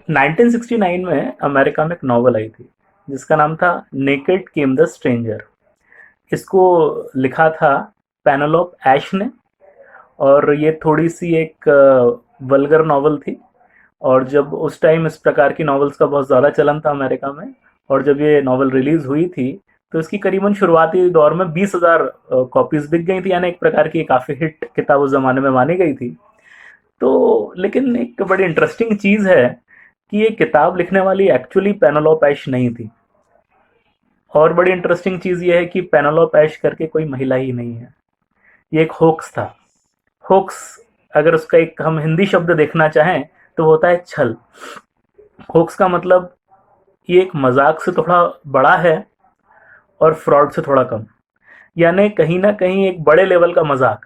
1969 में अमेरिका में एक नॉवल आई थी जिसका नाम था नेकेड केम द स्ट्रेंजर। इसको लिखा था पेनेलोप एश ने। और ये थोड़ी सी एक वल्गर नॉवल थी। और जब उस टाइम इस प्रकार की नॉवेल्स का बहुत ज़्यादा चलन था अमेरिका में, और जब ये नॉवल रिलीज़ हुई थी तो इसकी करीबन शुरुआती दौर में 20,000 कॉपीज़ बिक गई थी, यानी एक प्रकार की काफ़ी हिट किताब उस ज़माने में मानी गई थी। तो लेकिन एक बड़ी इंटरेस्टिंग चीज़ है कि ये किताब लिखने वाली एक्चुअली पेनेलोप एश नहीं थी। और बड़ी इंटरेस्टिंग चीज़ ये है कि पेनेलोप एश करके कोई महिला ही नहीं है, ये एक होक्स था। होक्स, अगर उसका एक हम हिंदी शब्द देखना चाहें तो वो होता है छल। होक्स का मतलब ये एक मजाक से थोड़ा बड़ा है और फ्रॉड से थोड़ा कम, यानी कहीं ना कहीं एक बड़े लेवल का मजाक।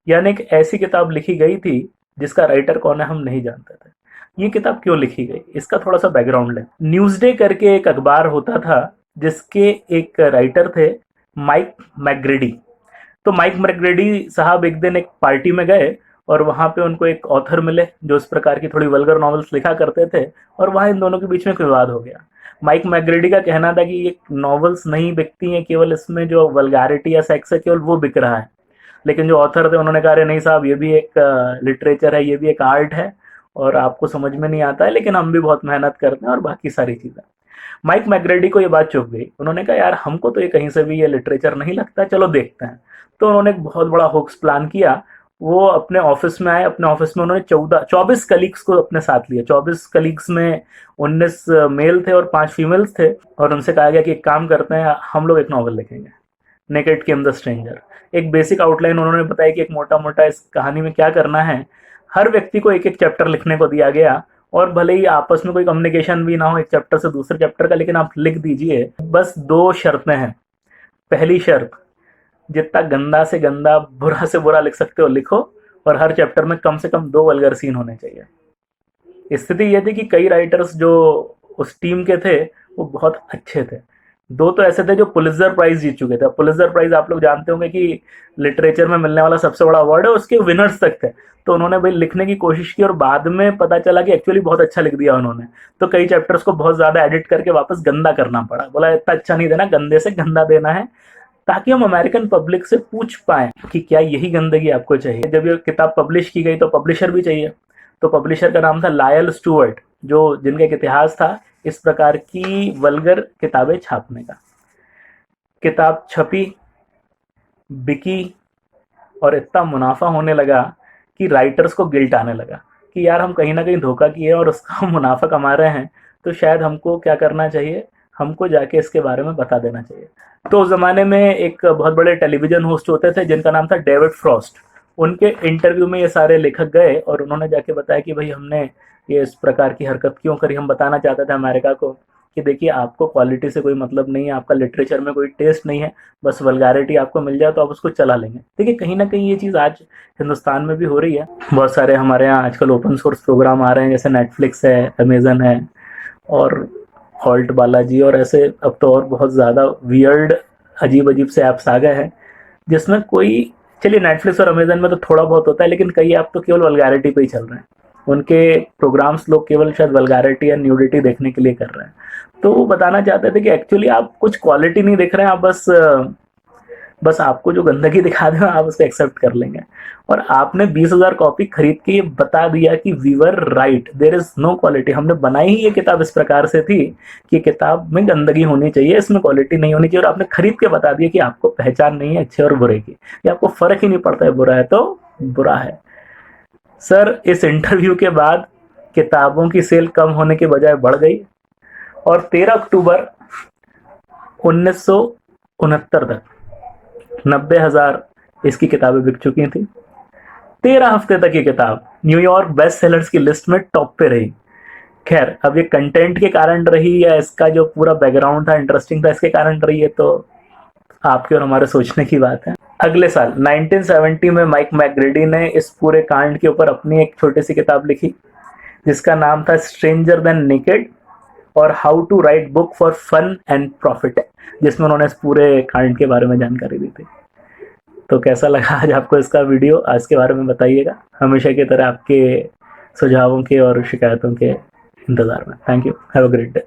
यानी एक ऐसी किताब लिखी गई थी जिसका राइटर कौन है हम नहीं जानते थे। ये किताब क्यों लिखी गई, इसका थोड़ा सा बैकग्राउंड है। न्यूज़डे करके एक अखबार होता था जिसके एक राइटर थे माइक मैकग्रेडी। तो माइक मैकग्रेडी साहब एक दिन एक पार्टी में गए और वहाँ पे उनको एक ऑथर मिले जो इस प्रकार की थोड़ी वल्गर नॉवेल्स लिखा करते थे, और वहाँ इन दोनों के बीच में एक विवाद हो गया। माइक मैकग्रेडी का कहना था कि ये नॉवेल्स नहीं बिकती हैं, केवल इसमें जो वल्गैरिटी या सेक्स है केवल वो बिक रहा है। लेकिन जो ऑथर थे उन्होंने कहा अरे नहीं साहब, ये भी एक लिटरेचर है, ये भी एक आर्ट है, और आपको समझ में नहीं आता है, लेकिन हम भी बहुत मेहनत करते हैं और बाकी सारी चीज़ें। माइक मैकग्रेडी को ये बात चुभ गई। उन्होंने कहा यार हमको तो ये कहीं से भी ये लिटरेचर नहीं लगता, चलो देखते हैं। तो उन्होंने एक बहुत बड़ा होक्स प्लान किया। वो अपने ऑफिस में आए। अपने ऑफिस में उन्होंने 24 कलीग्स को अपने साथ लिया। 24 कलीग्स में 19 मेल थे और 5 फीमेल्स थे। और उनसे कहा गया कि एक काम करते हैं, हम लोग एक नॉवल लिखेंगे, नेकेड केम द स्ट्रेंजर। एक बेसिक आउटलाइन उन्होंने बताया कि एक मोटा मोटा इस कहानी में क्या करना है। हर व्यक्ति को एक एक चैप्टर लिखने को दिया गया, और भले ही आपस में कोई कम्युनिकेशन भी ना हो एक चैप्टर से दूसरे चैप्टर का, लेकिन आप लिख दीजिए। बस 2 शर्तें हैं। पहली शर्त, जितना गंदा से गंदा, बुरा से बुरा लिख सकते हो लिखो, और हर चैप्टर में कम से कम 2 वल्गर सीन होने चाहिए। स्थिति ये थी कि कई राइटर्स जो उस टीम के थे वो बहुत अच्छे थे। 2 तो ऐसे थे जो पुलित्जर प्राइज जीत चुके थे। पुलित्जर प्राइज आप लोग जानते होंगे कि लिटरेचर में मिलने वाला सबसे बड़ा अवार्ड है, उसके विनर्स तक थे। तो उन्होंने भाई लिखने की कोशिश की और बाद में पता चला कि एक्चुअली बहुत अच्छा लिख दिया उन्होंने। तो कई चैप्टर्स को बहुत ज़्यादा एडिट करके वापस गंदा करना पड़ा। बोला इतना अच्छा नहीं देना, गंदे से गंदा देना है, ताकि हम अमेरिकन पब्लिक से पूछ पाएँ कि क्या यही गंदगी आपको चाहिए। जब ये किताब पब्लिश की गई तो पब्लिशर भी चाहिए। तो पब्लिशर का नाम था लायल स्टुअर्ट, जो जिनका एक इतिहास था इस प्रकार की वल्गर किताबें छापने का। किताब छपी, बिकी, और इतना मुनाफा होने लगा कि राइटर्स को गिल्ट आने लगा कि यार हम कहीं ना कहीं धोखा किए और उसका हम मुनाफा कमा रहे हैं, तो शायद हमको क्या करना चाहिए, हमको जाके इसके बारे में बता देना चाहिए। तो उस ज़माने में एक बहुत बड़े टेलीविज़न होस्ट होते थे जिनका नाम था डेविड फ्रॉस्ट। उनके इंटरव्यू में ये सारे लेखक गए और उन्होंने जाके बताया कि भाई हमने ये इस प्रकार की हरकत क्यों करी। हम बताना चाहते थे अमेरिका को कि देखिए आपको क्वालिटी से कोई मतलब नहीं है, आपका लिटरेचर में कोई टेस्ट नहीं है, बस वल्गैरिटी आपको मिल जाए तो आप उसको चला लेंगे। देखिए कहीं ना कहीं ये चीज़ आज हिंदुस्तान में भी हो रही है। बहुत सारे हमारे यहाँ आजकल ओपन सोर्स प्रोग्राम आ रहे हैं, जैसे नेटफ्लिक्स है, अमेजन है, और हॉल्ट बालाजी, और ऐसे अब तो और बहुत ज़्यादा वियर्ड अजीब अजीब से ऐप्स आ गए हैं जिसमें कोई, चलिए नेटफ्लिक्स और अमेजन में तो थोड़ा बहुत होता है, लेकिन कई ऐप तो केवल वल्गैरिटी पे ही चल रहे हैं। उनके प्रोग्राम्स लोग केवल शायद वल्गैरिटी या न्यूडिटी देखने के लिए कर रहे हैं। तो वो बताना चाहते थे कि एक्चुअली आप कुछ क्वालिटी नहीं देख रहे हैं, आप बस आपको जो गंदगी दिखा दें आप उसको एक्सेप्ट कर लेंगे। और आपने 20,000 कॉपी खरीद के ये बता दिया कि we were right, there is no quality. हमने बनाई ही ये किताब इस प्रकार से थी कि किताब में गंदगी होनी चाहिए, इसमें क्वालिटी नहीं होनी चाहिए, और आपने खरीद के बता दिया कि आपको पहचान नहीं है अच्छे और बुरे की, या आपको फर्क ही नहीं पड़ता है बुरा है तो बुरा है। सर इस इंटरव्यू के बाद किताबों की सेल कम होने के बजाय बढ़ गई, और 13 अक्टूबर 1969 तक 90,000 इसकी किताबें बिक चुकी थी। 13 हफ्ते तक ये किताब न्यूयॉर्क बेस्ट सेलर्स की लिस्ट में टॉप पे रही। खैर अब ये कंटेंट के कारण रही या इसका जो पूरा बैकग्राउंड था इंटरेस्टिंग था इसके कारण रही है, तो आपके और हमारे सोचने की बात है। अगले साल 1970 में माइक मैकग्रेडी ने इस पूरे कांड के ऊपर अपनी एक छोटी सी किताब लिखी जिसका नाम था स्ट्रेंजर देन नेकेड, और how to write book for fun and profit, जिसमें उन्होंने इस पूरे कांड के बारे में जानकारी दी थी। तो कैसा लगा आज आपको इसका वीडियो, आज के बारे में बताइएगा। हमेशा की तरह आपके सुझावों के और शिकायतों के इंतजार में। Thank you, have a great day.